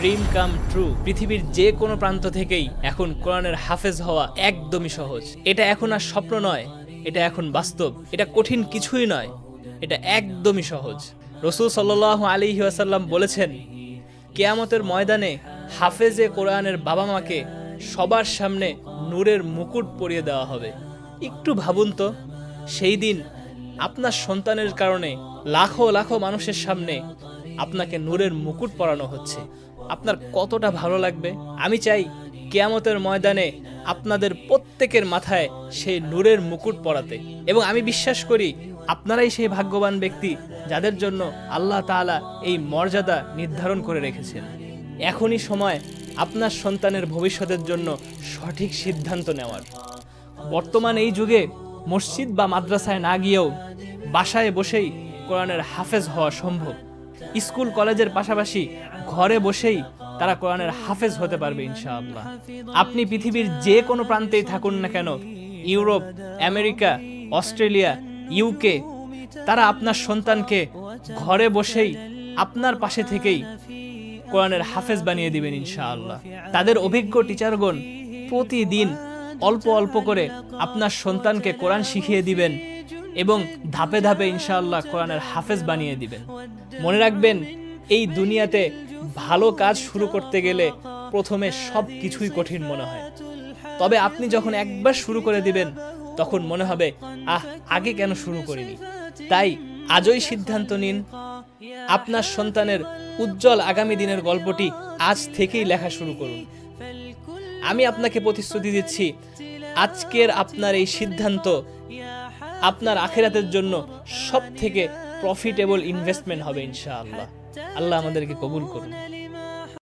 Dream come true. পৃথিবীর যে কোনো প্রান্ত থেকেই এখন কোরআনের হাফেজ হওয়া একদমই সহজ। এটা এখন আর স্বপ্ন নয়, এটা এখন বাস্তব। এটা কঠিন কিছুই নয়, এটা একদমই সহজ। রাসূল সাল্লাল্লাহু আলাইহি ওয়াসাল্লাম বলেছেন, কিয়ামতের ময়দানে হাফেজে কোরআনের বাবা মাকে সবার সামনে নূরের মুকুট পরিয়ে দেওয়া হবে। একটু ভাবুন তো, সেই দিন আপনার সন্তানের কারণে লাখো লাখো মানুষের সামনে আপনাকে নূরের মুকুট পরানো হচ্ছে, আপনার কতটা ভালো লাগবে। আমি চাই কিয়ামতের ময়দানে আপনাদের প্রত্যেকের মাথায় সেই নূরের মুকুট পরাতে, এবং আমি বিশ্বাস করি আপনারাই সেই ভাগ্যবান ব্যক্তি যাদের জন্য আল্লাহ তাআলা এই মর্যাদা নির্ধারণ করে রেখেছেন। এখনই সময় আপনার সন্তানের ভবিষ্যতের জন্য সঠিক সিদ্ধান্ত নেওয়ার। বর্তমান এই যুগে মসজিদ বা মাদ্রাসায় না গিয়েও বাসায় বসেই কোরআনের হাফেজ হওয়া সম্ভব। স্কুল কলেজের পাশাপাশি ঘরে বসেই তারা কোরআনের হাফেজ হতে পারবে ইনশাআল্লাহ। আপনি পৃথিবীর যে কোনো প্রান্তেই থাকুন না কেন, ইউরোপ, আমেরিকা, অস্ট্রেলিয়া, ইউকে, তারা আপনার সন্তানকে ঘরে বসেই আপনার পাশে থেকেই কোরআনের হাফেজ বানিয়ে দিবেন ইনশাআল্লাহ। তাদের অভিজ্ঞ টিচারগণ প্রতিদিন অল্প অল্প করে আপনার সন্তানকে কোরআন শিখিয়ে দিবেন এবং ধাপে ধাপে ইনশাআল্লাহ কোরআনের হাফেজ বানিয়ে দিবেন। মনে রাখবেন, এই দুনিয়াতে ভালো কাজ শুরু করতে গেলে প্রথমে সব কিছুই কঠিন মনে হয়, তবে আপনি যখন একবার শুরু করে দিবেন তখন মনে হবে আগে কেন শুরু করিনি। তাই আজই সিদ্ধান্ত নিন, আপনার সন্তানের উজ্জ্বল আগামী দিনের গল্পটি আজ থেকেই লেখা শুরু করুন। আমি আপনাকে প্রতিশ্রুতি দিচ্ছি, আজকের আপনার এই সিদ্ধান্ত আপনার আখিরাতের জন্য সবথেকে প্রফিটেবল ইনভেস্টমেন্ট হবে ইনশাআল্লাহ। আল্লাহ আমাদেরকে কবুল করুন।